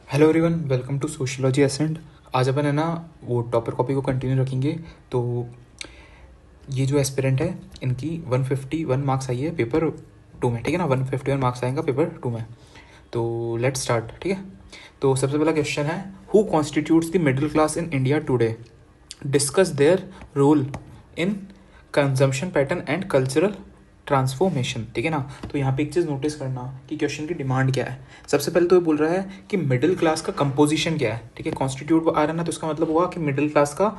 Hello everyone, welcome to sociology ascent. आज अपन है ना वो टॉपर कॉपी को कंटिन्यू रखेंगे। तो ये जो एस्पिरेंट है इनकी 151 मार्क्स आई है पेपर 2 में, ठीक है ना। 151 मार्क्स आएगा पेपर 2 में। तो लेट्स स्टार्ट, ठीक है। तो सबसे पहला क्वेश्चन है, who constitutes the middle class in India today, discuss their role in consumption pattern and cultural transformation, ठीक है ना। तो यहाँ पे एक चीज़ नोटिस करना कि क्वेश्चन की डिमांड क्या है। सबसे पहले तो ये बोल रहा है कि मिडिल क्लास का कंपोजिशन क्या है, ठीक है। कॉन्स्टिट्यूट आ रहा है ना, तो इसका मतलब हुआ कि मिडिल क्लास का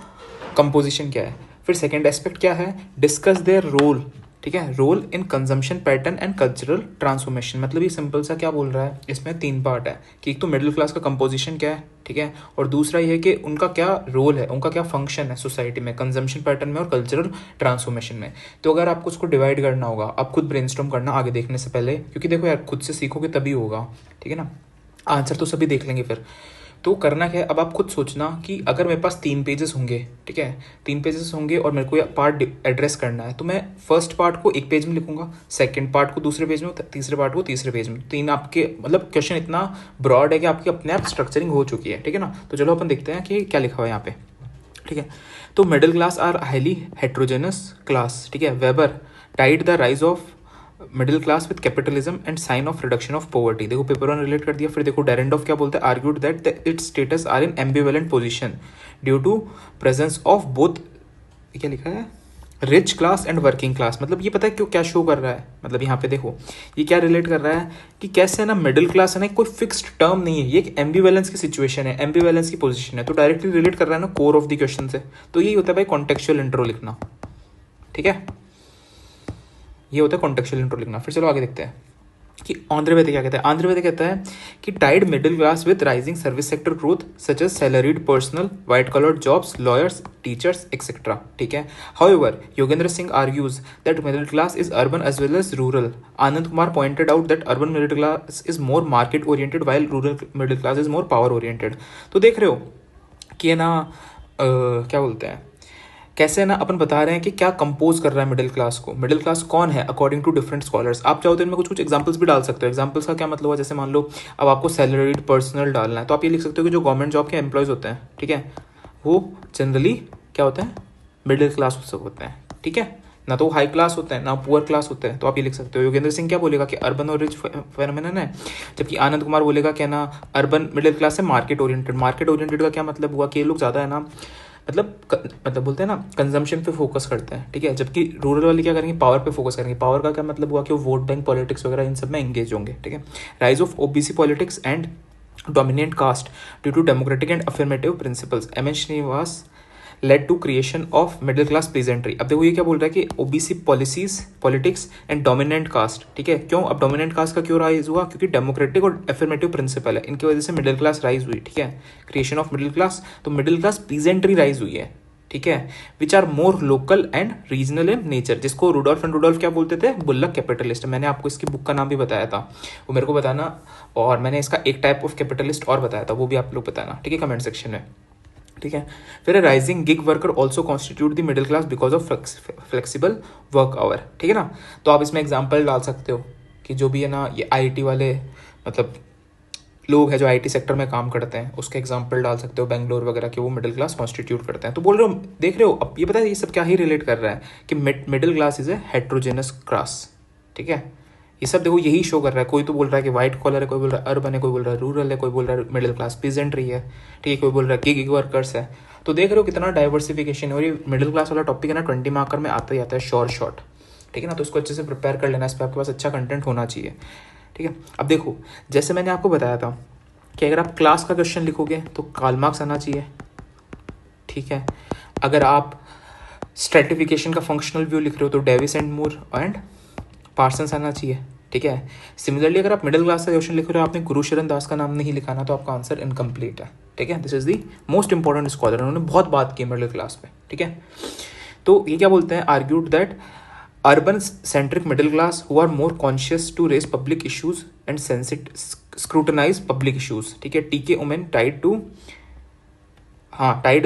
कंपोजिशन क्या है। फिर सेकेंड एस्पेक्ट क्या है, डिस्कस देयर रोल, ठीक है, role in consumption pattern and cultural transformation. मतलब ये सिंपल सा क्या बोल रहा है, इसमें 3 पार्ट है कि एक तो मिडिल क्लास का कंपोजिशन क्या है, ठीक है, और दूसरा ये है कि उनका क्या रोल है, उनका क्या फंक्शन है सोसाइटी में, कंजम्पशन पैटर्न में और कल्चरल ट्रांसफॉर्मेशन में। तो अगर आपको उसको डिवाइड करना होगा, आप खुद ब्रेनस्टॉर्म करना आगे देखने से पहले, क्योंकि देखो यार खुद से सीखोगे तभी होगा, ठीक है ना। आंसर तो सभी देख लेंगे फिर। तो करना क्या है, अब आप खुद सोचना कि अगर मेरे पास 3 पेजेस होंगे, ठीक है, 3 पेजेस होंगे और मेरे को ये पार्ट एड्रेस करना है, तो मैं फर्स्ट पार्ट को एक पेज में लिखूंगा, सेकंड पार्ट को दूसरे पेज में, तीसरे पार्ट को तीसरे पेज में। 3 आपके मतलब क्वेश्चन इतना ब्रॉड है कि आपकी अपने आप स्ट्रक्चरिंग हो चुकी है, ठीक है ना। तो चलो अपन देखते हैं कि क्या लिखा हुआ है यहाँ पे, ठीक है। तो middle class are highly heterogeneous class, ठीक है। Weber tied the rise of middle class with capitalism and sign of reduction of poverty. देखो पेपर 1 रिलेट कर दिया। फिर देखो डेरेंडॉफ क्या बोलते हैं, argued that it's status are in ambivalent position due to presence of both, क्या लिखा है, rich class and working class. मतलब ये पता है क्यों, क्या शो कर रहा है, मतलब यहाँ पे देखो ये क्या रिलेट कर रहा है कि कैसे है ना मिडिल क्लास है ना, कोई फिक्स्ड टर्म नहीं है, ये एक एम्बिवेलेंस की सिचुएशन है, एम्बिवेलेंस की पोजीशन है। तो डायरेक्टली रिलेट कर रहा है ना कोर ऑफ द क्वेश्चन से। तो यही होता है भाई कॉन्टेक्चुअल इंट्रो लिखना, ठीक है, ये होता है कॉन्टेक्चुअल इंट्रो लिखना। फिर चलो आगे देखते हैं कि आंध्र वेद क्या कहता है। आंध्र वेद कहता है कि tied middle class with rising service sector growth such as salaried personnel white collar jobs, lawyers, teachers etcetera, ठीक है। However Yogendra Singh argues that middle class is urban as well as rural. Anand Kumar pointed out that urban middle class is more market oriented while rural middle class is more power oriented. तो देख रहे हो कि है ना क्या बोलते हैं, कैसे ना अपन बता रहे हैं कि क्या कंपोज कर रहा है मिडिल क्लास को, मिडिल क्लास कौन है अकॉर्डिंग टू डिफरेंट स्कॉलर्स। आप चाहो तो इनमें कुछ कुछ एग्जांपल्स भी डाल सकते हो। एग्जांपल्स का क्या मतलब हुआ, जैसे मान लो अब आपको सैलरीड पर्सनल डालना है, तो आप ये लिख सकते हो कि जो गवर्नमेंट जॉब के एम्प्लॉयज होते हैं, ठीक है, वो जनरली क्या होते हैं, मिडिल क्लास सब होते हैं, ठीक है ना। तो हाई क्लास होते हैं ना पुअर क्लास होते हैं। तो आप ये लिख सकते हो। योगेंद्र सिंह क्या बोलेगा कि अर्बन और रिच फेनोमेनन है, जबकि आनंद कुमार बोलेगा क्या ना अर्बन मिडिल क्लास है मार्केट ओरिएंटेड। मार्केट ओरिएंटेड का क्या मतलब हुआ कि ये लोग ज़्यादा है ना, मतलब बोलते हैं ना कंजम्पशन पे फोकस करते हैं, ठीक है, जबकि रूरल वाले क्या करेंगे, पावर पे फोकस करेंगे। पावर का क्या मतलब हुआ कि वो वोट बैंक पॉलिटिक्स वगैरह इन सब में एंगेज होंगे, ठीक है। Rise of OBC politics and dominant caste due to democratic and affirmative principles, M N Srinivas led to creation of middle class peasantry. अब देखो ये क्या बोल रहा है कि OBC policies politics and dominant caste, ठीक है। क्यों, अब डोमिनेंट कास्ट का क्यों राइज हुआ, क्योंकि डेमोक्रेटिक और एफर्मेटिव प्रिंसिपल है, इनकी वजह से मिडिल क्लास राइज हुई, ठीक है। क्रिएशन ऑफ मिडिल क्लास, तो मिडिल क्लास प्लीजेंट्री राइज हुई है, ठीक है, which are more local and regional in nature, जिसको रुडोल्फ एंड रुडोल्फ क्या बोलते थे, बुल्लक कैपिटलिस्ट। मैंने आपको इसकी बुक का नाम भी बताया था, वो मेरे को बताना, और मैंने इसका एक टाइप ऑफ कैपिटलिस्ट और बताया था, वो भी आप लोग बताना, ठीक है, कमेंट सेक्शन में, ठीक है। फिर rising gig worker also constitute the middle class because of flexible work hour, ठीक है ना। तो आप इसमें एग्जाम्पल डाल सकते हो कि जो भी है ना ये आईटी वाले मतलब लोग हैं जो आईटी सेक्टर में काम करते हैं, उसके एग्जाम्पल डाल सकते हो बेंगलोर वगैरह के, वो मिडिल क्लास कॉन्स्टिट्यूट करते हैं। तो बोल रहे हो, देख रहे हो, अब ये पता है ये सब क्या ही रिलेट कर रहा है कि middle class is a heterogeneous class, ठीक है। ये सब देखो यही शो कर रहा है। कोई तो बोल रहा है कि व्हाइट कॉलर है, कोई बोल रहा है अर्बन है, कोई बोल रहा है रूरल है, कोई बोल रहा है मिडिल क्लास पीजेंट्री है, ठीक है, कोई बोल रहा है गिग वर्कर्स है। तो देख रहे हो कितना डाइवर्सिफिकेशन है। और ये मिडिल क्लास वाला टॉपिक है ना 20 मार्कर में आता ही आता है, शॉर्ट, ठीक है ना। तो इसको अच्छे से प्रिपेयर कर लेना, इस पर आपके पास अच्छा कंटेंट होना चाहिए, ठीक है। अब देखो जैसे मैंने आपको बताया था कि अगर आप क्लास का क्वेश्चन लिखोगे तो कार्ल मार्क्स आना चाहिए, ठीक है। अगर आप स्ट्रेटिफिकेशन का फंक्शनल व्यू लिख रहे हो तो Davis and Moore and Parsons आना चाहिए, ठीक है। सिमिलरली अगर आप मिडिल क्लास का क्वेश्चन लिख रहे हो, आपने गुरुशरण दास का नाम नहीं लिखाना, तो आपका आंसर इनकम्प्लीट है, ठीक है। This is the most important scholar, उन्होंने बहुत बात की मिडिल क्लास पे, ठीक है। तो ये क्या बोलते हैं, argued that urban centric middle class who are more conscious to raise public issues and scrutinise public issues, ठीक है। T K Oommen tied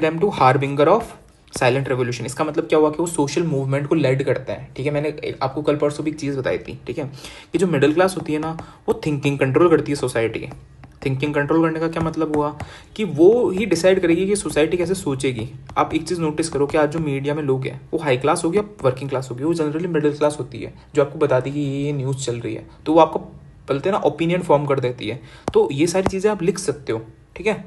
them to harbinger of silent revolution. इसका मतलब क्या हुआ कि वो सोशल मूवमेंट को लेड करता है, ठीक है। मैंने आपको कल परसों भी एक चीज़ बताई थी, ठीक है, कि जो मिडिल क्लास होती है ना वो थिंकिंग कंट्रोल करती है सोसाइटी की, थिंकिंग कंट्रोल करने का क्या मतलब हुआ कि वो ही डिसाइड करेगी कि सोसाइटी कैसे सोचेगी। आप एक चीज़ नोटिस करो कि आज जो मीडिया में लोग हैं वो हाई क्लास होगी या वर्किंग क्लास होगी, वो जनरली मिडिल क्लास होती है, जो आपको बताती है कि ये न्यूज़ चल रही है, तो वो आपको बोलते हैं ना ओपिनियन फॉर्म कर देती है। तो ये सारी चीज़ें आप लिख सकते हो, ठीक है।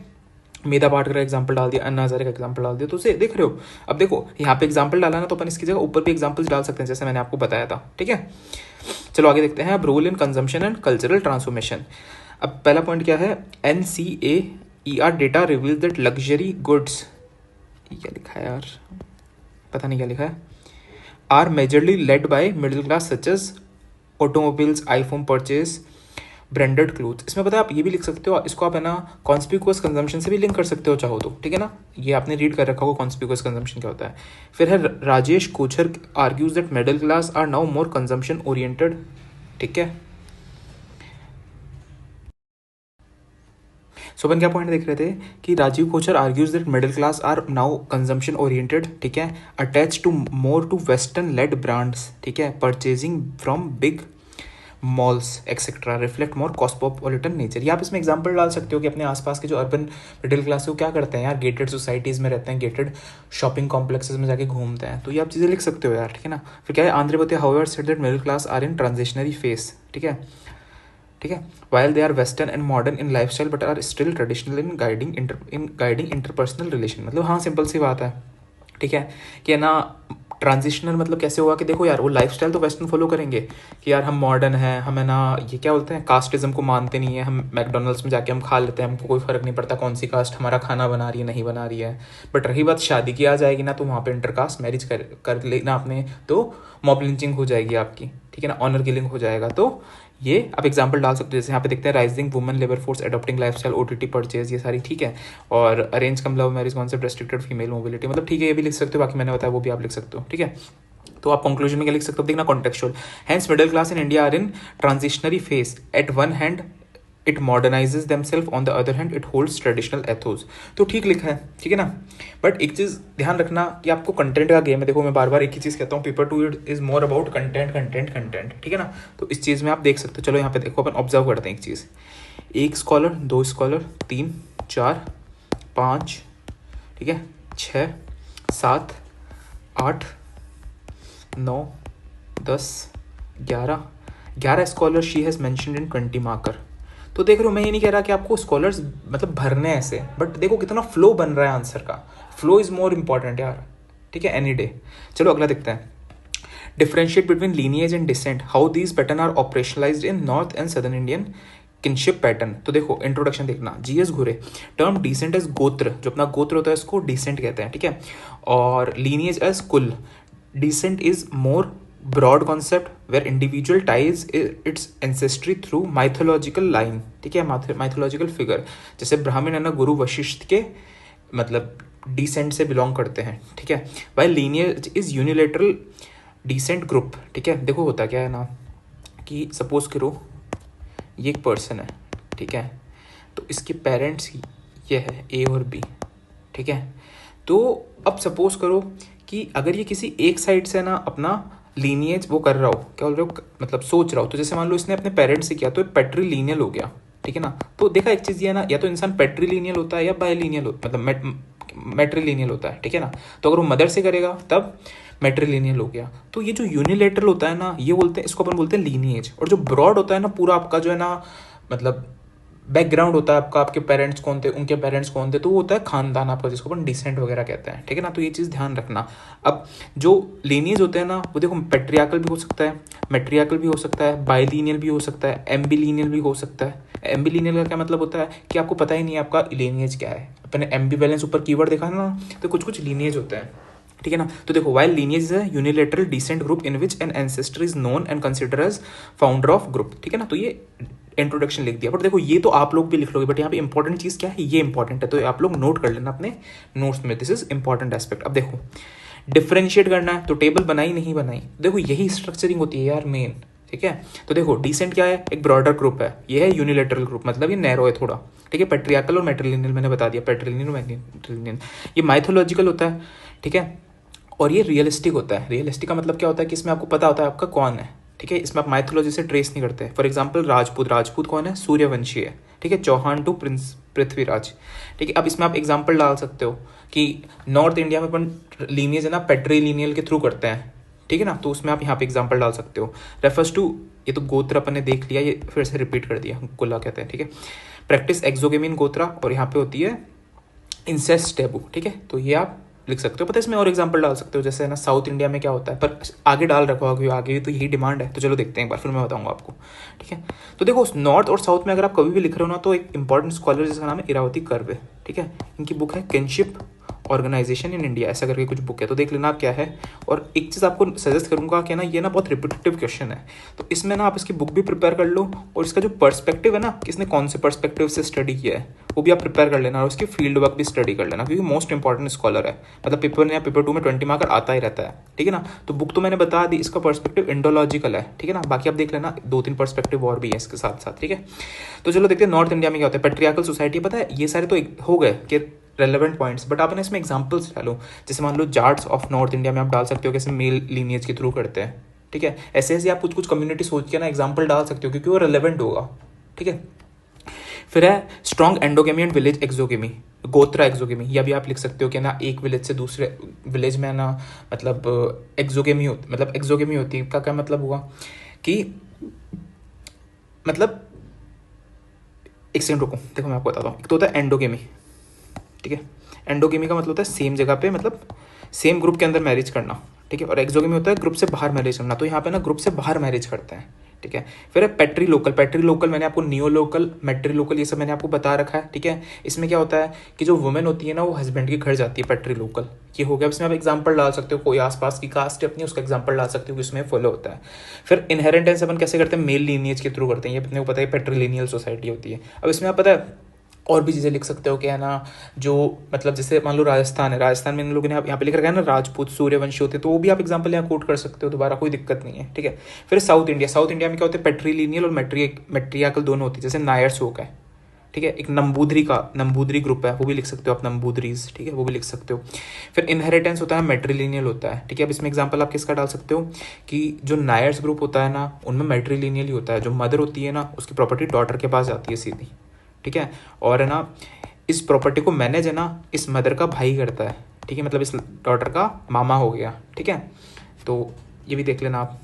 मेधा पाटकर का एग्जाम्पल डाल दिया, अन्ना हजारे का एग्जाम्पल डाल दिया, तो उसे देख रहे हो। अब देखो यहाँ पे एग्जाम्पल डाला ना, तो अपन इसकी जगह ऊपर भी एग्जाम्पल्स डाल सकते हैं, जैसे मैंने आपको बताया था, ठीक है। चलो आगे देखते हैं। अब role in consumption and cultural transformation. अब पहला पॉइंट क्या है, NCAER data reveal that luxury goods, क्या लिखा है यार, पता नहीं क्या लिखा है, are majorly led by middle class such as automobiles, iPhone purchase, branded cloth. इसमें पता है आप ये भी लिख सकते हो, इसको आप है ना कॉन्स्पिकुअस कंजम्पशन से भी लिंक कर सकते हो चाहो तो, ठीक है ना। ये आपने रीड कर रखा होगा कॉन्स्पिकुअस कंजम्पशन क्या होता है। फिर है Rajesh Kochhar argues that middle class are now more consumption oriented, ठीक है। सो अपन क्या पॉइंट देख रहे थे कि Rajiv Kochhar argues that middle class are now consumption oriented, ठीक है, attach to more to western led brands, ठीक है, purchasing from big malls etcetera, reflect more cosmopolitan nature. या आप इसमें एग्जांपल डाल सकते हो कि अपने आसपास के जो अर्बन मिडिल क्लास है वो क्या करते हैं यार, गेटेड सोसाइटीज़ में रहते हैं, गेटेड शॉपिंग कॉम्प्लेक्सेस में जाके घूमते हैं, तो ये आप चीज़ें लिख सकते हो यार, ठीक है ना। फिर क्या है, आंध्रपति however said that middle class are in transitionary phase, ठीक है, ठीक है, while they are western and modern in life style but are still traditional in guiding interpersonal relation. मतलब हाँ सिंपल सी बात है, ठीक है, कि है ना ट्रांजिशनल मतलब कैसे हुआ कि देखो यार वो लाइफस्टाइल तो वेस्टर्न फॉलो करेंगे कि यार हम मॉडर्न हैं, हम है ना ये क्या बोलते हैं कास्टिज्म को मानते नहीं है, हम मैकडोनल्ड्स में जाके हम खा लेते हैं, हमको कोई फ़र्क नहीं पड़ता कौन सी कास्ट हमारा खाना बना रही है नहीं बना रही है। बट रही बात शादी की आ जाएगी ना, तो वहाँ पे इंटरकास्ट मैरिज कर लेना आपने तो मॉब लिंचिंग हो जाएगी आपकी, ठीक है ना, ऑनर किलिंग हो जाएगा। तो ये आप एग्जांपल डाल सकते हो, जैसे यहाँ पे देखते हैं rising women labour force adopting lifestyle OTT purchase, ये सारी, ठीक है। और अरेंज कम love marriage concept restricted female mobility, मतलब ठीक है ये भी लिख सकते हो, बाकी मैंने बताया वो भी आप लिख सकते हो, ठीक है। तो आप कंक्लूजन में क्या लिख सकते हो, देखना contextual, hence middle class in India are in transitionary phase, at one hand it modernizes themself, on the other hand it holds traditional ethos. तो ठीक लिखा है, ठीक है ना। बट एक चीज़ ध्यान रखना कि आपको कंटेंट का गेम है, देखो मैं बार बार एक ही चीज़ कहता हूँ, paper 2 is more about content content content, ठीक है ना। तो इस चीज़ में आप देख सकते हो। चलो यहाँ पे देखो अपन ऑब्जर्व करते हैं एक चीज़, एक स्कॉलर, दो स्कॉलर, 3 4 5, ठीक है, 6 7 8 9 10 11 scholar she has mentioned in 20 marker. तो देख रहे हो मैं ये नहीं कह रहा कि आपको स्कॉलर्स मतलब भरने ऐसे, बट देखो कितना फ्लो बन रहा है आंसर का, फ्लो इज मोर इंपॉर्टेंट यार, ठीक है, एनी डे। चलो अगला देखते हैं, differentiate between lineage and descent, how these pattern are operationalised in north and southern Indian kinship pattern. तो देखो इंट्रोडक्शन देखना, जीएस घुरे, टर्म डिसेंट एज गोत्र, जो अपना गोत्र होता है इसको डिसेंट कहते हैं, ठीक है, और लीनिएज एज कुल। Descent is more broad concept where individual ties its ancestry through mythological line, ठीक है, माइथोलॉजिकल फिगर, जैसे ब्राह्मण है ना गुरु वशिष्ठ के मतलब डिसेंट से बिलोंग करते हैं, ठीक है। While lineage is unilateral descent group, ठीक है। देखो होता क्या है ना कि सपोज करो ये एक पर्सन है, ठीक है, तो इसके पेरेंट्स ये है ए और बी, ठीक है। तो अब सपोज करो कि अगर ये किसी एक साइड से ना अपना लीनिएज वो कर रहा हो, क्या बोल रहे हो, मतलब सोच रहा हो, तो जैसे मान लो इसने अपने पेरेंट्स से किया तो पेट्रीलिनियल हो गया, ठीक है ना। तो देखा एक चीज़ ये है ना, या तो इंसान पेट्रीलिनियल होता है या बायलिनियल मतलब मेट्रीलिनियल होता है, ठीक है ना। तो अगर वो मदर से करेगा तब मेट्रीलिनियल हो गया। तो ये जो यूनिलेटरल होता है ना, ये बोलते हैं, इसको अपन बोलते हैं लीनिएज। और जो ब्रॉड होता है ना, पूरा आपका जो है ना मतलब बैकग्राउंड होता है आपका, आपके पेरेंट्स कौन थे, उनके पेरेंट्स कौन थे, तो वो होता है खानदान आपका, जिसको अपन डिसेंट वगैरह कहते हैं, ठीक है ना। तो ये चीज़ ध्यान रखना। अब जो लीनिएज होते हैं ना, वो देखो पेट्रियाकल भी हो सकता है, मेट्रियाकल भी हो सकता है, बायलिनियल भी हो सकता है, एम्बिलिनियल भी हो सकता है। एम्बिलिनियल का क्या मतलब होता है कि आपको पता ही नहीं है आपका लीनिएज क्या है। अपने एम्बीवैलेंस ऊपर कीवर्ड देखा ना, तो कुछ कुछ लीनिएज होते हैं, ठीक है ना। तो देखो while lineage is a unilateral descent group in which an ancestor is known and consider as founder of group, ठीक है ना। तो ये इंट्रोडक्शन लिख दिया, बट देखो ये तो आप लोग भी लिख लोगे, बट यहाँ पे इंपॉर्टेंट चीज़ क्या है, ये इंपॉर्टेंट है, तो आप लोग नोट कर लेना अपने नोट्स में, दिस इज इंपॉर्टेंट एस्पेक्ट। अब देखो डिफ्रेंशिएट करना है, तो टेबल बनाई नहीं बनाई, देखो यही स्ट्रक्चरिंग होती है यार मेन, ठीक है। तो देखो डिसेंट क्या है, एक ब्रॉडर ग्रुप है, ये है यूनिलेटरल ग्रुप, मतलब ये नैरो है थोड़ा, ठीक है। पेट्रियाकल और मेट्रिलिनियल मैंने बता दिया, पेट्रिलिनियल और मेट्रिलिनियल। ये माइथोलॉजिकल होता है, ठीक है, और ये रियलिस्टिक होता है। रियलिस्टिक का मतलब क्या होता है कि इसमें आपको पता होता है आपका कौन है, ठीक है, इसमें आप माइथोलॉजी से ट्रेस नहीं करते। फॉर एग्जाम्पल राजपूत, राजपूत कौन है, सूर्यवंशी है, ठीक है, चौहान टू प्रिंस पृथ्वीराज, ठीक है। अब इसमें आप एग्जाम्पल डाल सकते हो कि नॉर्थ इंडिया में अपन लीनियज है ना पेट्रीलिनियल के थ्रू करते हैं, ठीक है ना, तो उसमें आप यहाँ पे एग्जाम्पल डाल सकते हो। रेफर्स टू, ये तो गोत्र अपन ने देख लिया, ये फिर से रिपीट कर दिया, कुल्ला कहते हैं, ठीक है। प्रैक्टिस एक्सोगेमी इन गोत्रा, और यहाँ पे होती है इंसेस्ट टैबू, ठीक है, तो ये आप लिख सकते हो। पता है इसमें और एग्जांपल डाल सकते हो, जैसे है ना साउथ इंडिया में क्या होता है, पर आगे डाल रखा होगा, आगे भी तो यही डिमांड है, तो चलो देखते हैं एक बार, फिर मैं बताऊंगा आपको, ठीक है। तो देखो नॉर्थ और साउथ में अगर आप कभी भी लिख रहे हो ना, तो एक इंपॉर्टेंट स्कॉलर जिसका नाम है इरावती कर्वे, ठीक है, इनकी बुक है किनशिप ऑर्गेनाइजेशन इन इंडिया, ऐसा करके कुछ बुक है, तो देख लेना आप क्या है। और एक चीज़ आपको सजेस्ट करूंगा कि ना ये ना बहुत रिपीटेटिव क्वेश्चन है, तो इसमें ना आप इसकी बुक भी प्रिपेयर कर लो, और इसका जो पर्सपेक्टिव है ना, किसने कौन से पर्सपेक्टिव से स्टडी किया है वो भी आप प्रिपेयर कर लेना, और उसकी फील्ड वर्क भी स्टडी कर लेना, क्योंकि मोस्ट इंपॉर्टेंट स्कॉलर है, मतलब पेपर या पेपर 2 में 20 मार्कर आता ही रहता है, ठीक है ना। तो बुक तो मैंने बता दी, इसका पर्सपेक्टिव इंडोलॉजिकल है, ठीक है ना, बाकी आप देख लेना 2-3 पर्सपेक्टिव और भी है इसके साथ साथ, ठीक है। तो चलो देखते हैं नॉर्थ इंडिया में क्या होता है। पेट्रियार्कल सोसाइटी, पता है ये सारे तो हो गए कि रेलेवेंट पॉइंट्स, बट आप ना इसमें एग्जांपल्स डालो, जैसे मान लो जाट्स ऑफ नॉर्थ इंडिया में आप डाल सकते हो कैसे मेल लीनियज के थ्रू करते हैं, ठीक है। ऐसे ऐसे आप कुछ कुछ कम्युनिटी सोच के ना एग्जांपल डाल सकते हो, क्योंकि वो रेलेवेंट होगा, ठीक है। फिर है strong endogamy and village exogamy, गोत्रा एक्सोगेमी, या भी आप लिख सकते हो कि ना एक विलेज से दूसरे विलेज में ना मतलब एक्सोगेमी होती, मतलब एक्सोगेमी होती है का क्या मतलब हुआ कि मतलब, एक सेकंड रुको, देखो मैं आपको बताता हूँ। एक तो होता है एंडोगेमी, ठीक है, एंडोगेमी का मतलब होता है सेम जगह पे, मतलब सेम ग्रुप के अंदर मैरिज करना, ठीक है। और एक्सोगेमी होता है ग्रुप से बाहर मैरिज करना, तो यहाँ पे ना ग्रुप से बाहर मैरिज करते हैं, ठीक है। फिर है पेट्री लोकल, पेट्री लोकल मैंने आपको नियो लोकल, मेट्री लोकल, ये सब मैंने आपको बता रखा है, ठीक है। इसमें क्या होता है कि जो वुमेन होती है ना वो हस्बैंड के घर जाती है, पेट्री लोकल ये हो गया। इसमें आप एग्जांपल डाल सकते हो, कोई आसपास की कास्ट है अपनी, उसका एग्जांपल डाल सकते हो कि उसमें फॉलो होता है। फिर इनहेरिटेंस अपन कैसे करते हैं, मेल लीनियज के थ्रू करते हैं, ये अपने को पता है पेट्रीलिनियल सोसाइटी होती है। अब इसमें आप पता है और भी चीज़ें लिख सकते हो कि है ना, जो मतलब जैसे मान लो राजस्थान है, राजस्थान में इन लोगों ने यहाँ पे लिख रखा है ना राजपूत सूर्यवंशी होते, तो वो भी आप एग्जांपल यहाँ कोट कर सकते हो, दोबारा कोई दिक्कत नहीं है, ठीक है। फिर साउथ इंडिया, साउथ इंडिया में क्या होते हैं पेट्रीलिनियल और मेट्रियाकल दोनों होती है, जैसे नायर्स हो गए, ठीक है। एक नंबूदरी ग्रुप है, वो भी लिख सकते हो आप, नंबूदरीज, ठीक है, वो भी लिख सकते हो। फिर इनहेरिटेंस होता है मेट्रीलिनियल होता है, ठीक है। अब इसमें एग्जांपल आप किसका डाल सकते हो कि जो नायर्स ग्रुप होता है ना उनमें मेट्रीलिनियल ही होता है, जो मदर होती है ना उसकी प्रॉपर्टी डॉटर के पास जाती है सीधी, ठीक है। और है ना इस प्रॉपर्टी को मैनेज है ना इस मदर का भाई करता है, ठीक है, मतलब इस डॉटर का मामा हो गया, ठीक है। तो ये भी देख लेना आप,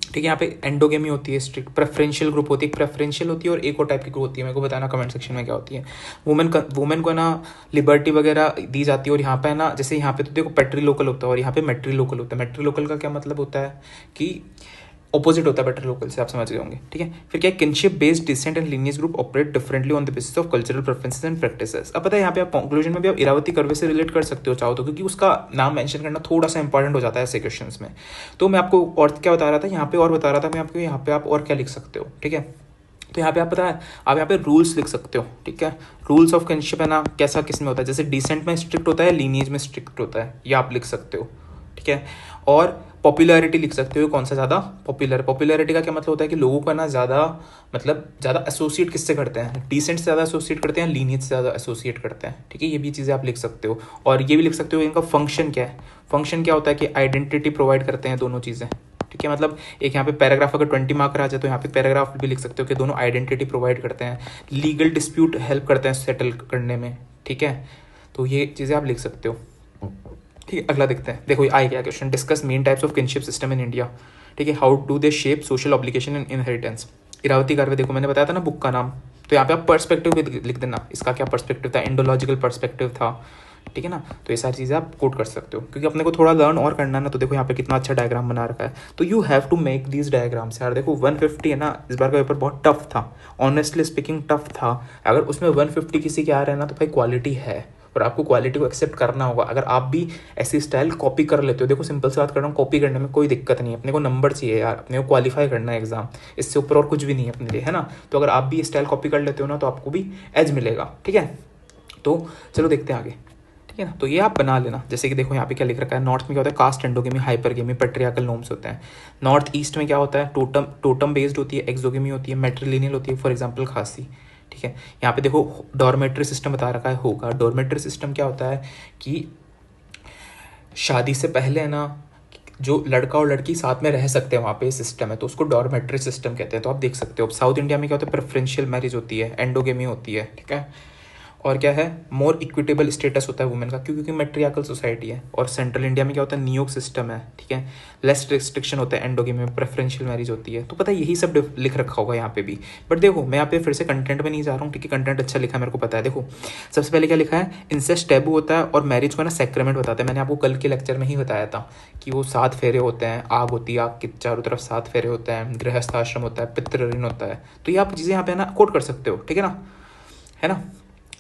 ठीक है। यहाँ पे एंडोगेमी होती है, स्ट्रिक्ट प्रेफरेंशियल ग्रुप होती है, एक प्रेफरेंशियल होती है और एक और टाइप की ग्रुप होती है, मेरे को बताना कमेंट सेक्शन में क्या होती है। वुमेन को ना लिबर्टी वगैरह दी जाती है, और यहाँ पे है ना जैसे यहाँ पे तो देखो पेट्री लोकल होता है और यहाँ पे मेट्री लोकल होता है। मेट्री लोकल का क्या मतलब होता है कि ऑपोजिट होता है बेटर लोकल से, आप समझ गए होंगे, ठीक है। फिर क्या kinship based descent and lineage group operate differently on the basis of cultural preferences and practices. अब पता है यहाँ पे आप कंक्लूजन में भी आप इरावती कर्वे से रिलेट कर सकते हो चाहो तो, क्योंकि उसका नाम मेंशन करना थोड़ा सा इंपॉर्टेंट हो जाता है ऐसे क्वेश्चंस में। तो मैं आपको और क्या बता रहा था यहाँ पे, और बता रहा था मैं आपको यहाँ पे आप और क्या लिख सकते हो, ठीक है। तो यहाँ पे आप पता है आप यहाँ पे रूल्स लिख सकते हो, ठीक है। रूल्स ऑफ किनशिप है ना कैसा किस में होता है, जैसे डिसेंट में स्ट्रिक्ट होता है, लीनियज में स्ट्रिक्ट होता है, ये आप लिख सकते हो, ठीक है। और पॉपुलैरिटी लिख सकते हो, कौन सा ज़्यादा पॉपुलर, पॉपुलैरिटी का क्या मतलब होता है कि लोगों का ना ज़्यादा मतलब ज़्यादा एसोसिएट किससे करते हैं, डिसेंट से ज़्यादा एसोसिएट करते हैं, लीनियज से ज़्यादा एसोसिएट करते हैं, ठीक है। ये भी चीज़ें आप लिख सकते हो। और ये भी लिख सकते हो इनका फंक्शन क्या है, फंक्शन क्या होता है कि आइडेंटिटी प्रोवाइड करते हैं दोनों चीज़ें, ठीक है। मतलब एक यहाँ पे पैराग्राफ अगर 20 मार्क आ जाए तो यहाँ पे पैराग्राफ भी लिख सकते हो कि दोनों आइडेंटिटी प्रोवाइड करते हैं, लीगल डिस्प्यूट हेल्प करते हैं सेटल करने में, ठीक है। तो ये चीज़ें आप लिख सकते हो, ठीक है। अगला देखते हैं, देखो आए क्या question, discuss main types of kinship system in India, ठीक है। How do they shape social obligation and inheritance. Irawati Karve, देखो मैंने बताया था ना बुक का नाम, तो यहाँ पे आप पर्सपेक्टिव भी लिख देना, इसका क्या पर्सपेक्टिव था, इंडोलॉजिकल पर्सपेक्टिव था, ठीक है ना। तो ये सारी चीज़ें आप कोट कर सकते हो, क्योंकि अपने को थोड़ा लर्न और करना है ना। तो देखो यहाँ पे कितना अच्छा डायग्राम बना रखा है, तो you have to make these diagrams यार। देखो 150 है ना, इस बार का पेपर बहुत टफ था, ऑनेस्टली स्पीकिंग टफ था। अगर उसमें 150 किसी के आ रहे हैं ना तो भाई क्वालिटी है, और आपको क्वालिटी को एक्सेप्ट करना होगा। अगर आप भी ऐसी स्टाइल कॉपी कर लेते हो, देखो सिंपल सी बात कर रहा हूँ, कॉपी करने में कोई दिक्कत नहीं है, अपने को नंबर चाहिए यार, अपने को क्वालिफाई करना है एग्जाम, इससे ऊपर और कुछ भी नहीं है अपने लिए, है ना। तो अगर आप भी स्टाइल कॉपी कर लेते हो ना तो आपको भी एज मिलेगा, ठीक है। तो चलो देखते हैं आगे, ठीक है ना। तो ये आप बना लेना, जैसे कि देखो यहाँ पे क्या लिख रखा है, नॉर्थ में क्या होता है कास्ट एंडोगेमी, हाइपरगेमी, पेट्रियार्कल नॉर्म्स होते हैं। नॉर्थ ईस्ट में क्या होता है टोटम बेस्ड होती है, एक्सोगेमी होती है, मैट्रिलिनियल होती है, फॉर एग्जाम्पल खासी, ठीक है। यहाँ पे देखो डॉर्मेट्री सिस्टम बता रखा है होगा। डॉर्मेट्री सिस्टम क्या होता है कि शादी से पहले है ना जो लड़का और लड़की साथ में रह सकते हैं वहाँ पे सिस्टम है, तो उसको डॉर्मेट्री सिस्टम कहते हैं। तो आप देख सकते हो साउथ इंडिया में क्या होता है, प्रेफरेंशियल मैरिज होती है, एंडोगेमी होती है, ठीक है। और क्या है, मोर इक्विटेबल स्टेटस होता है वुमेन का, क्योंकि मैट्रियार्कल सोसाइटी है। और सेंट्रल इंडिया में क्या होता है, नियोग सिस्टम है, ठीक है। लेस रिस्ट्रिक्शन होता है, एंडोगेमी में प्रेफरेंशियल मैरिज होती है। तो पता है यही सब लिख रखा होगा यहाँ पे भी। बट देखो मैं यहाँ पे फिर से कंटेंट में नहीं जा रहा हूँ, ठीक है, कंटेंट अच्छा लिखा है मेरे को पता है। देखो सबसे पहले क्या लिखा है, इंसेस्ट टैबू होता है और मैरिज को ना सैक्रेमेंट बताते हैं। मैंने आपको कल के लेक्चर में ही बताया था कि वो 7 फेरे होते हैं, आग होती है, आग के चारों तरफ 7 फेरे होते हैं, गृहस्थ आश्रम होता है, पितृ ऋण होता है। तो ये आप चीज़ें यहाँ पे ना कोट कर सकते हो, ठीक है ना, है ना।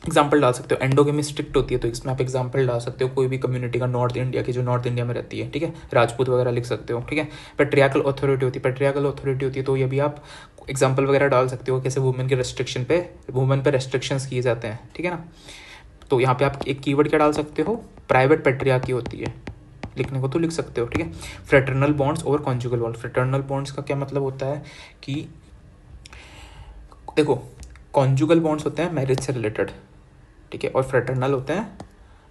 एग्जाम्पल डाल सकते हो, एंडोगेमी स्ट्रिक्ट होती है तो इसमें आप एग्जाम्पल डाल सकते हो कोई भी कम्युनिटी का, नॉर्थ इंडिया की जो नॉर्थ इंडिया में रहती है, ठीक है, राजपूत वगैरह लिख सकते हो, ठीक है। पेट्रियार्कल अथॉरिटी होती है, पेट्रियार्कल अथॉरिटी होती है तो ये भी आप एग्जाम्पल वगैरह डाल सकते हो कैसे वुमेन के रेस्ट्रिक्शन पे, वुमेन पे रेस्ट्रिक्शंस किए जाते हैं, ठीक है ना। तो यहाँ पे आप एक कीवर्ड क्या डाल सकते हो, प्राइवेट पेट्रियार्की होती है, लिखने को तो लिख सकते हो, ठीक है। Fraternal bonds over conjugal bond, fraternal bonds का क्या मतलब होता है कि देखो कॉन्जुगल बॉन्ड्स होते हैं मैरिज से रिलेटेड, ठीक है, और फ्रेटर्नल होते हैं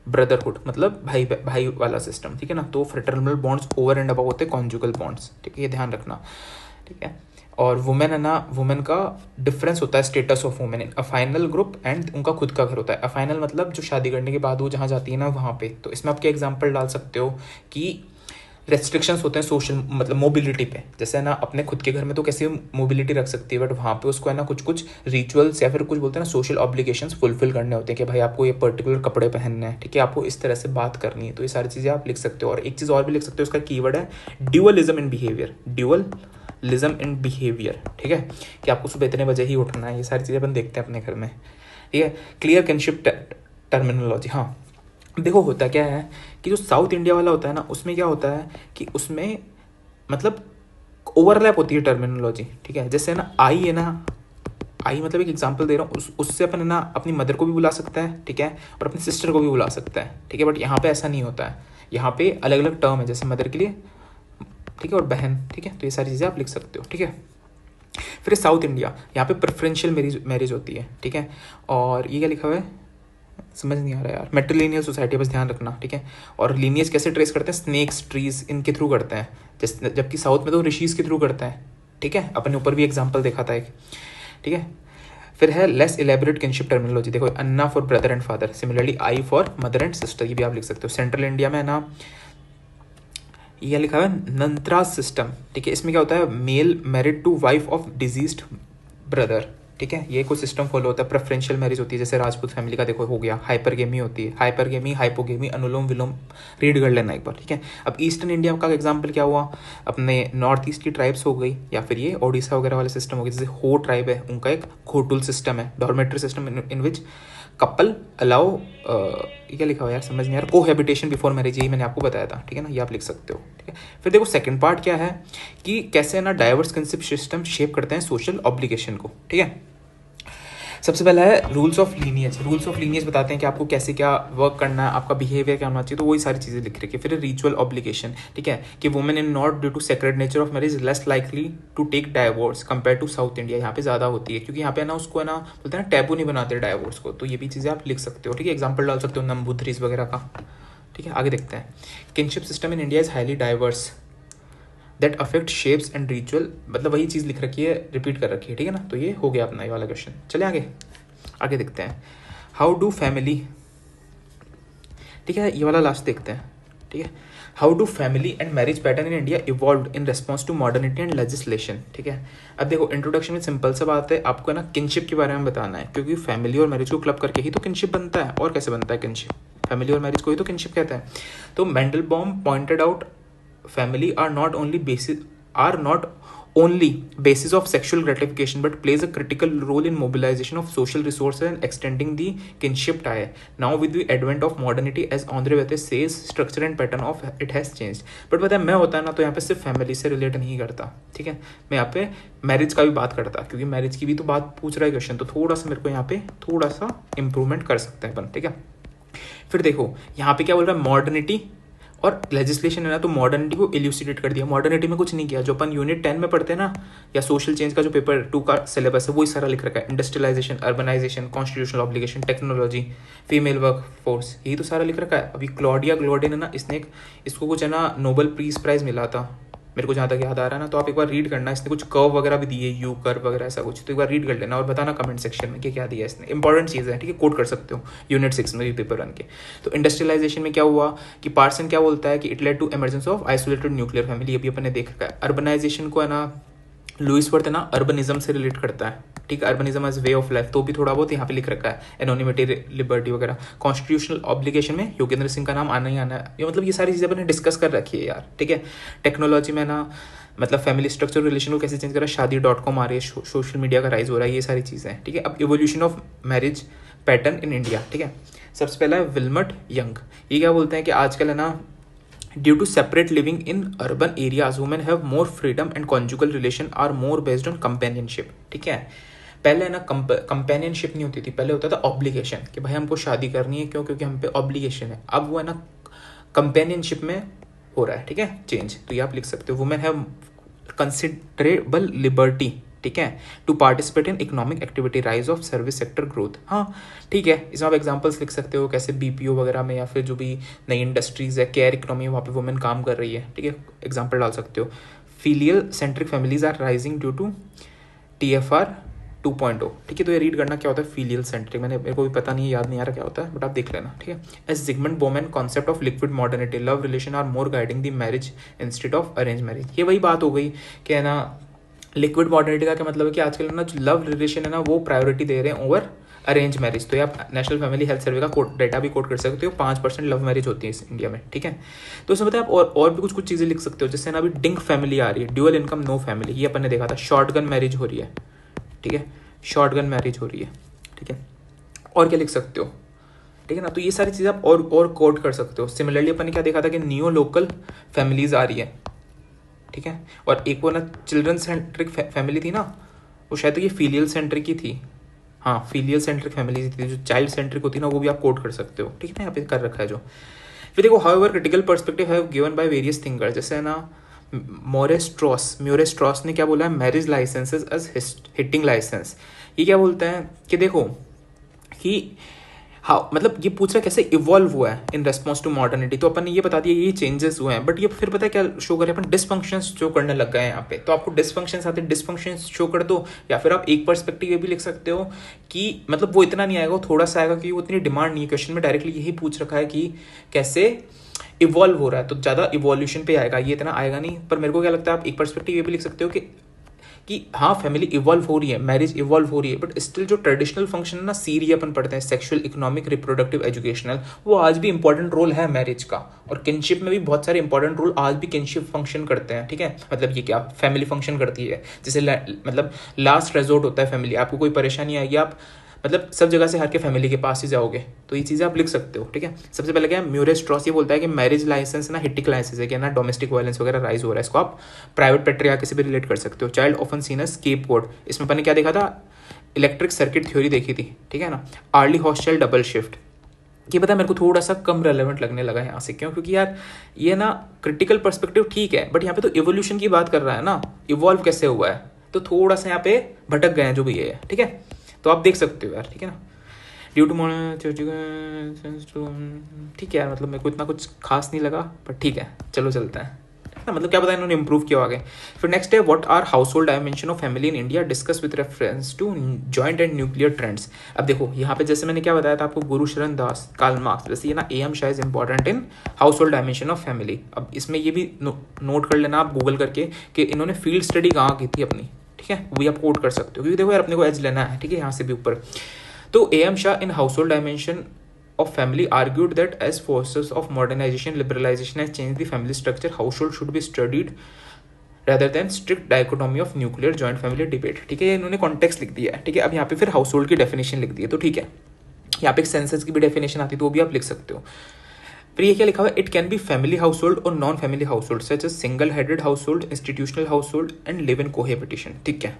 ब्रदरहुड, मतलब भाई भाई वाला सिस्टम, ठीक है ना। तो fraternal bonds over and above होते हैं कॉन्जुगल बॉन्ड्स, ठीक है, ये ध्यान रखना, ठीक है। और वुमेन है ना, वुमेन का डिफरेंस होता है status of women in affinal group and उनका खुद का घर होता है। अफाइनल मतलब जो शादी करने के बाद वो जहाँ जाती है ना वहाँ पे। तो इसमें आप क्या एग्जाम्पल डाल सकते हो कि रेस्ट्रिक्शंस होते हैं सोशल, मतलब मोबिलिटी पे, जैसे है ना अपने खुद के घर में तो कैसे मोबिलिटी रख सकती है, बट वहाँ पे उसको है ना कुछ कुछ रिचुअल्स या फिर कुछ बोलते हैं ना सोशल ऑब्लिगेशंस फुलफिल करने होते हैं कि भाई आपको ये पर्टिकुलर कपड़े पहनने हैं, ठीक है, आपको इस तरह से बात करनी है। तो ये सारी चीज़ें आप लिख सकते हो। और एक चीज़ और भी लिख सकते हो, उसका कीवर्ड है dualism in behaviour, dualism in behaviour, ठीक है, कि आपको सुबह इतने बजे ही उठना है। ये सारी चीज़ें अपन देखते हैं अपने घर में, ठीक है। क्लियर किनशिप टर्मिनोलॉजी, हाँ देखो होता क्या है कि जो साउथ इंडिया वाला होता है ना उसमें क्या होता है कि उसमें मतलब ओवरलैप होती है टर्मिनोलॉजी, ठीक है। जैसे ना आई है ना, आई मतलब एक एग्जांपल दे रहा हूँ, उससे अपन ना अपनी मदर को भी बुला सकता है, ठीक है, और अपनी सिस्टर को भी बुला सकता है, ठीक है। बट यहाँ पे ऐसा नहीं होता है, यहाँ पे अलग अलग टर्म है, जैसे मदर के लिए, ठीक है, और बहन, ठीक है। तो ये सारी चीज़ें आप लिख सकते हो, ठीक है। फिर साउथ इंडिया, यहाँ पे प्रेफरेंशियल मैरिज होती है, ठीक है। और ये क्या लिखा हुआ है समझ नहीं आ रहा यार, मेट्रिलिनियल सोसाइटी, बस ध्यान रखना, ठीक है। और लीनियज कैसे ट्रेस करते हैं, स्नेक्स, ट्रीज, इनके थ्रू करते हैं, जबकि साउथ में तो ऋषिज के थ्रू करते हैं, ठीक है। अपने ऊपर भी एग्जाम्पल देखा था एक, ठीक है। फिर है लेस इलेबोरेट किनशिप टर्मिनोलॉजी, देखो anna for brother and father, similarly aai for mother and sister, ये भी आप लिख सकते हो। सेंट्रल इंडिया में है ना ये लिखा हुआ है नंत्रा सिस्टम, ठीक है। इसमें क्या होता है, male married to wife of deceased brother, ठीक है, ये कोई सिस्टम फॉलो होता है। प्रेफरेंशियल मैरिज होती है, जैसे राजपूत फैमिली का देखो हो गया। हाइपरगेमी होती है, हाइपरगेमी, हाइपोगेमी, अनुलोम विलोम रीड कर लेना एक बार, ठीक है। अब ईस्टर्न इंडिया का एग्जांपल क्या हुआ, अपने नॉर्थ ईस्ट की ट्राइब्स हो गई, या फिर ये ओडिशा वगैरह वाले सिस्टम हो गए। जैसे हो ट्राइब है, उनका एक घोटुल सिस्टम है, dormitory system in which couple allow, ये क्या लिखा हुआ यार समझ नहीं यार, कोहैबिटेशन बिफोर मैरिज, यही मैंने आपको बताया था, ठीक है ना, ये आप लिख सकते हो, ठीक है। फिर देखो सेकंड पार्ट क्या है कि कैसे ना डाइवर्स कंसेप्ट सिस्टम शेप करते हैं सोशल ऑब्लिगेशन को, ठीक है। सबसे पहला है rules of lineage, rules of lineage बताते हैं कि आपको कैसे क्या वर्क करना है, आपका बिहेवियर क्या होना चाहिए, तो वही सारी चीज़ें लिख रखी है। फिर रिचुअल ऑब्लिगेशन, ठीक है, कि women in not due to sacred nature of marriage less likely to take divorce compare to South India, यहाँ पे ज़्यादा होती है, क्योंकि यहाँ पे ना उसको है ना बोलते हैं ना टैबू नहीं बनाते डाइवोर्स को। तो ये भी चीज़ें आप लिख सकते हो, ठीक है, एग्जाम्पल डाल सकते हो नंबूदरीज वगैरह का, ठीक है। आगे देखते हैं, kinship system in India is highly diverse that affect shapes and ritual, मतलब वही चीज़ लिख रखी है, रिपीट कर रखी है, ठीक है ना। तो ये हो गया अपना ये वाला क्वेश्चन। चले आगे, आगे देखते हैं हाउ डू फैमिली, ठीक है, ये वाला लास्ट देखते हैं, ठीक है। How do family and marriage pattern in India evolve in response to modernity and legislation, ठीक है। अब देखो इंट्रोडक्शन में सिंपल सा बात है, आपको ना किनशिप के बारे में बताना है, क्योंकि फैमिली और मैरिज को क्लब करके ही तो किनशिप बनता है, और कैसे बनता है किनशिप, फैमिली और मैरिज को ही तो किनशिप कहते हैं। तो Mandelbaum pointed out family are not only basis of sexual gratification but plays a critical role in mobilization of social resources and extending the kinship tie. Now with the advent of modernity, as Andre Vate says, structure and pattern of it has changed. but पता है मैं होता है ना तो यहाँ पे सिर्फ फैमिली से रिलेट नहीं करता, ठीक है, मैं यहाँ पे मैरिज का भी बात करता, क्योंकि मैरिज की भी तो बात पूछ रहा है क्वेश्चन, तो थोड़ा सा मेरे को यहाँ पे थोड़ा सा इंप्रूवमेंट कर सकते हैं अपन, ठीक है। फिर देखो यहाँ पे क्या बोल रहा है, मॉडर्निटी और लेजिस्लेशन है ना तो मॉडर्निटी को इल्यूसिडेट कर दिया, मॉडर्निटी में कुछ नहीं किया। जो अपन यूनिट 10 में पढ़ते हैं ना, या सोशल चेंज का जो पेपर 2 का सिलेबस है, वो ही सारा लिख रखा है। Industrialisation, urbanisation, constitutional obligation, technology, female work force, यही तो सारा लिख रखा है। अभी क्लॉडिया ग्लोडिन है ना, इसको कुछ है ना नोबेल पीस प्राइज मिला था, मेरे को जहाँ तक याद आ रहा है ना। तो आप एक बार रीड करना, इसने कुछ कर्व वगैरह भी दिए, यू कर्व वगैरह ऐसा कुछ, तो एक बार रीड कर लेना और बताना कमेंट सेक्शन में कि क्या दिया इसने। इंपॉर्टेंट चीज़ है, ठीक है, कोट कर सकते हो यूनिट 6 में भी पेपर 1 के। तो इंडस्ट्रियलाइजेशन में क्या हुआ कि पार्सन क्या बोलता है कि it led to emergence of isolated nuclear family, ये भी अपन ने देख रखा है। अर्बनाइजेशन को है ना लुइस वर्थ है ना अर्बनिज्म से रिलेट करता है, ठीक है, urbanism as way of life, तो भी थोड़ा बहुत यहाँ पे लिख रखा है, एनोनिमिटी, लिबर्टी वगैरह। कॉन्स्टिट्यूशनल ऑब्लिगेशन में योगेंद्र सिंह का नाम आना ही आना है, ये मतलब ये सारी चीज़ें अपने डिस्कस कर रखी है यार, ठीक है। टेक्नोलॉजी में ना मतलब फैमिली स्ट्रक्चर रिलेशन को कैसे चेंज करा, शादी.com आ रही है, सोशल मीडिया का राइज हो रहा है, ये सारी चीज़ें हैं, ठीक है। अब evolution of marriage pattern in India, ठीक है। सबसे पहला है विल्मट यंग, ये क्या बोलते हैं कि आजकल है ना due to separate living in urban areas women have more freedom and conjugal relation are more based on companionship, ठीक है। पहले ना कंपेनियनशिप नहीं होती थी, पहले होता था ऑब्लिगेशन कि भाई हमको शादी करनी है, क्यों, क्योंकि हम पे ऑब्लिगेशन है। अब वो है ना कंपेनियनशिप में हो रहा है, ठीक है, चेंज। तो ये आप लिख सकते हो, वुमेन हैव कंसिडरेबल लिबर्टी, ठीक है, to participate in economic activity, rise of service sector growth. हाँ ठीक है, इसमें आप एग्जांपल्स लिख सकते हो कैसे बीपीओ वगैरह में या फिर जो भी नई इंडस्ट्रीज है, केयर इकोनॉमी, वहाँ पे वुमेन काम कर रही है, ठीक है, एग्जांपल डाल सकते हो। Filial centric families are rising due to TFR 2.0, ठीक है। तो ये रीड करना क्या होता है फीलियल सेंट्रिक, मेरे को भी पता नहीं है, याद नहीं आ रहा क्या होता है, बट आप देख लेना, ठीक है। As Zygmunt Bauman concept of liquid modernity, love relation are more guiding the marriage instead of arrange marriage. ये वही बात हो गई कि है ना लिक्विड मॉडर्निटी का क्या मतलब है कि आजकल ना जो लव रिलेशन है ना वो प्रायोरिटी दे रहे हैं ओवर अरेंज मैरिज। तो ये आप नेशनल फैमिली हेल्थ सर्वे का डेटा भी कोट कर सकते हो, 5% लव मैरिज होती है इस इंडिया में, ठीक है। तो उसमें बताया आप और भी कुछ चीज़ें लिख सकते हो, जैसे ना अभी डिंक फैमिली आ रही है, ड्यूअल इनकम नो फैमिली, ये अपन ने देखा था। शॉर्टगन मैरिज हो रही है, ठीक है, शॉर्टगन मैरिज हो रही है, ठीक है। और क्या लिख सकते हो, ठीक है ना। तो ये सारी चीज़ें आप और कोट कर सकते हो। सिमिलरली अपन ने क्या देखा था कि नियो लोकल फैमिलीज आ रही है, ठीक है। और एक वो ना चिल्ड्रन सेंट्रिक फैमिली थी ना, वो शायद तो ये फीलियल सेंट्रिक की थी, हाँ फीलियल सेंट्रिक फैमिली थी। जो चाइल्ड सेंट्रिक होती है ना वो भी आप कोट कर सकते हो, ठीक है ना, यहाँ पे कर रखा है जो। फिर देखो however critical perspective have given by various thinkers, जैसे है ना म्योरेस्ट्रॉस ने क्या बोला है, marriage licenses as hitting license. ये क्या बोलता है कि देखो कि हाँ मतलब ये पूछ रहा है कैसे इवॉल्व हुआ है इन रेस्पॉन्स टू मॉडर्निटी। तो अपन ने ये बता दिया ये चेंजेस हुए हैं, बट ये फिर पता है क्या शो करे, अपन डिसफंक्शंस शो करने लग गए हैं यहाँ पे। तो आपको डिसफंक्शंस आते हैं, डिसफंक्शंस शो कर दो। या फिर आप एक पर्सपेक्टिव ये भी लिख सकते हो कि मतलब वो इतना नहीं आएगा, वो थोड़ा सा आएगा, क्योंकि वो इतनी डिमांड नहीं है। क्वेश्चन में डायरेक्टली यही पूछ रखा है कि कैसे इवॉल्व हो रहा है, तो ज़्यादा इवोल्यूशन पे आएगा, ये इतना आएगा नहीं। पर मेरे को क्या लगता है आप एक पर्सपेक्टिव ये भी लिख सकते हो कि हाँ फैमिली इवॉल्व हो रही है, मैरिज इवॉल्व हो रही है, बट स्टिल जो ट्रेडिशनल फंक्शन है ना सीरी अपन पढ़ते हैं, सेक्सुअल, इकोनॉमिक, रिप्रोडक्टिव, एजुकेशनल, वो आज भी इंपॉर्टेंट रोल है मैरिज का। और किनशिप में भी बहुत सारे इंपॉर्टेंट रोल आज भी किनशिप फंक्शन करते हैं, ठीक है। मतलब ये क्या फैमिली फंक्शन करती है, जैसे मतलब लास्ट रेजोर्ट होता है फैमिली। आपको कोई परेशानी आएगी आप मतलब सब जगह से हर के फैमिली के पास ही जाओगे, तो ये चीज़ें आप लिख सकते हो, ठीक है। सबसे पहले क्या है, म्यूरेस्ट्रॉस ये बोलता है कि मैरिज लाइसेंस ना हिटिक लाइसेंस है कि ना डोमेस्टिक वायलेंस वगैरह राइज हो रहा है, इसको आप प्राइवेट पेट्रियार्की से भी रिलेट कर सकते हो। Child often seen as scapegoat, इसमें अपन ने क्या देखा था, इलेक्ट्रिक सर्किट थ्योरी देखी थी, ठीक है ना। अर्ली हॉस्टल डबल शिफ्ट, ये पता है मेरे को थोड़ा सा कम रेलेवेंट लगने लगा यहाँ से, क्यों, क्योंकि यार ये ना क्रिटिकल पर्सपेक्टिव ठीक है, बट यहाँ पे तो इवोल्यूशन की बात कर रहा है ना, इवॉल्व कैसे हुआ है, तो थोड़ा सा यहाँ पे भटक गए हैं जो भी ये है, ठीक है। तो आप देख सकते हो यार, ठीक है ना। ड्यू टू ठीक है यार, मतलब मेरे को इतना कुछ खास नहीं लगा, पर ठीक है चलो चलते हैं ना। मतलब क्या पता इन्होंने इंप्रूव किया आगे। फिर नेक्स्ट है what are household dimension of family in India, discuss with reference to joint and nuclear trends. अब देखो यहाँ पे जैसे मैंने क्या बताया था आपको, गुरु शरण दास, कार्ल मार्क्स, वैसे ये ना AM Shah is important in house hold dimension of family. अब इसमें ये भी नोट कर लेना आप गूगल करके कि इन्होंने फील्ड स्टडी कहाँ की थी अपनी, ठीक है, वो आप कोट कर सकते हो, क्योंकि देखो यार अपने को एज लेना है, ठीक है, यहाँ से भी ऊपर। तो AM Shah in house hold dimension of family argued that as forces of modernization, liberalization has changed the family structure, household should be studied rather than strict dichotomy of nuclear joint family debate, ठीक है। इन्होंने context लिख दिया है, ठीक है। अब यहाँ पे फिर हाउस होल्ड की डेफिनेशन लिख दी है, तो ठीक है। यहाँ पे एक सेंसस की भी डेफिनेशन आती है, तो वो भी आप लिख सकते हो। फिर ये क्या लिखा हुआ है, it can be family household और non family household, such as single headed household, institutional household and live in cohabitation, ठीक है।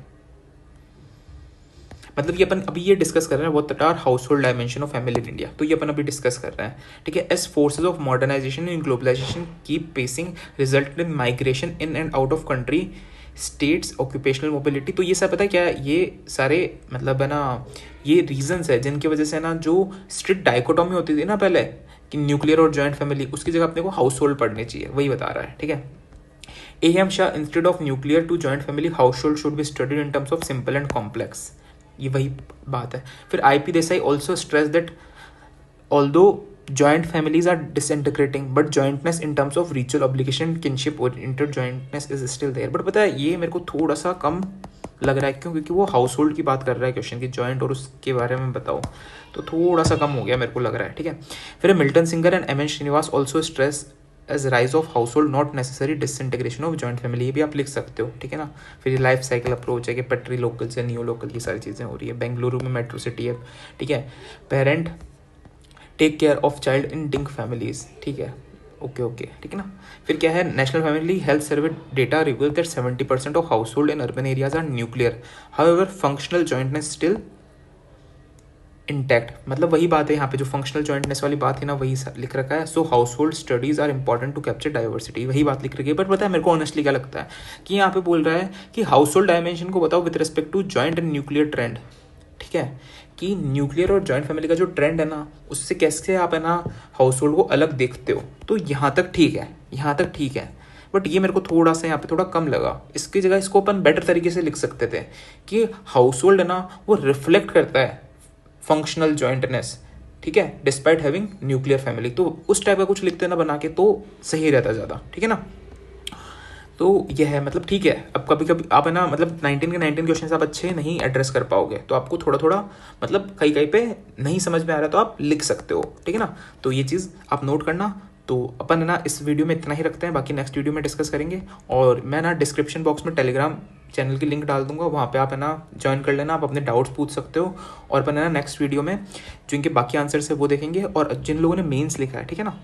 मतलब ये अपन अभी ये डिस्कस कर रहे हैं what are household dimension of family in India, तो ये अपन अभी डिस्कस कर रहे हैं, ठीक है। As forces of modernisation in globalisation keep pacing result in migration in and out of country states occupational mobility. तो ये सब पता है क्या है, ये सारे मतलब है ना ये रीजंस है जिनकी वजह से ना जो स्ट्रिक्ट डाइकोटॉमी होती थी ना पहले कि न्यूक्लियर और जॉइंट फैमिली, उसकी जगह अपने को हाउस होल्ड पढ़नी चाहिए, वही बता रहा है, ठीक है। M Shah instead of nuclear to joint family household should be studied in terms of simple and complex, ये वही बात है। फिर IP. Desai also stress that although joint families are disintegrating but jointness in terms of ritual obligation kinship oriented jointness is still there। but पता है ये मेरे को थोड़ा सा कम लग रहा है, क्यों? क्योंकि वो हाउस होल्ड की बात कर रहा है क्वेश्चन की, जॉइंट और उसके बारे में बताओ, तो थोड़ा सा कम हो गया मेरे को लग रहा है, ठीक है। फिर Milton Singer and M N Srinivas also stress as rise of household not necessary disintegration of joint family, ये भी आप लिख सकते हो, ठीक है ना। फिर लाइफ साइकिल अप्रोच है कि पेट्री लोकल से नियो लोकल की सारी चीज़ें हो रही है, बेंगलुरु में मेट्रो सिटी है, ठीक है। Parent take care of child in DINK families, ठीक है, ओके ठीक है ना। फिर क्या है, national family health survey data reveal that 70% of household in urban areas are nuclear, however functional jointness still intact. मतलब वही बात है यहाँ पे, जो फंक्शनल जॉइंटनेस वाली बात है ना वही लिख रखा है। So household studies are important to capture diversity, वही बात लिख रखी है। बट पता है मेरे को ऑनेस्टली क्या लगता है कि यहाँ पे बोल रहा है कि हाउस होल्ड डायमेंशन को बताओ with respect to joint and nuclear trend, ठीक है, कि न्यूक्लियर और जॉइंट फैमिली का जो ट्रेंड है ना उससे कैसे आप है ना हाउस होल्ड को अलग देखते हो। तो यहाँ तक ठीक है, यहाँ तक ठीक है, बट ये मेरे को थोड़ा सा यहाँ पे थोड़ा कम लगा। इसकी जगह इसको अपन बेटर तरीके से लिख सकते थे कि हाउस होल्ड है ना वो रिफ्लेक्ट करता है फंक्शनल जॉइंटनेस, ठीक है, डिस्पाइट हैविंग न्यूक्लियर फैमिली। तो उस टाइप का कुछ लिखते ना बना के तो सही रहता ज़्यादा, ठीक है ना। तो यह है मतलब ठीक है। अब कभी कभी आप है ना मतलब 19 के 19 क्वेश्चन आप अच्छे नहीं एड्रेस कर पाओगे, तो आपको थोड़ा थोड़ा मतलब कहीं कहीं पे नहीं समझ में आ रहा तो आप लिख सकते हो, ठीक है ना। तो ये चीज़ आप नोट करना। तो अपन है ना इस वीडियो में इतना ही रखते हैं, बाकी नेक्स्ट वीडियो में डिस्कस करेंगे। और मैं ना डिस्क्रिप्शन बॉक्स में टेलीग्राम चैनल की लिंक डाल दूंगा, वहाँ पे आप है ना ज्वाइन कर लेना, आप अपने डाउट्स पूछ सकते हो। और अपन है ना नेक्स्ट वीडियो में जो इनके बाकी आंसर्स है वो देखेंगे। और जिन लोगों ने मेंस लिखा है, ठीक है ना,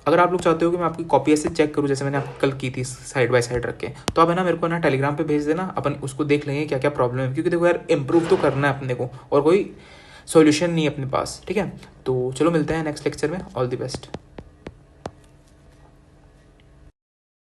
अगर आप लोग चाहते हो कि मैं आपकी कॉपी ऐसे चेक करूँ जैसे मैंने आपकी कल की थी साइड बाय साइड रख के, तो आप है ना मेरे को ना टेलीग्राम पे भेज देना, अपन उसको देख लेंगे क्या क्या प्रॉब्लम है। क्योंकि देखो यार इम्प्रूव तो करना है अपने को, और कोई सॉल्यूशन नहीं है अपने पास, ठीक है। तो चलो मिलते हैं नेक्स्ट लेक्चर में, ऑल द बेस्ट।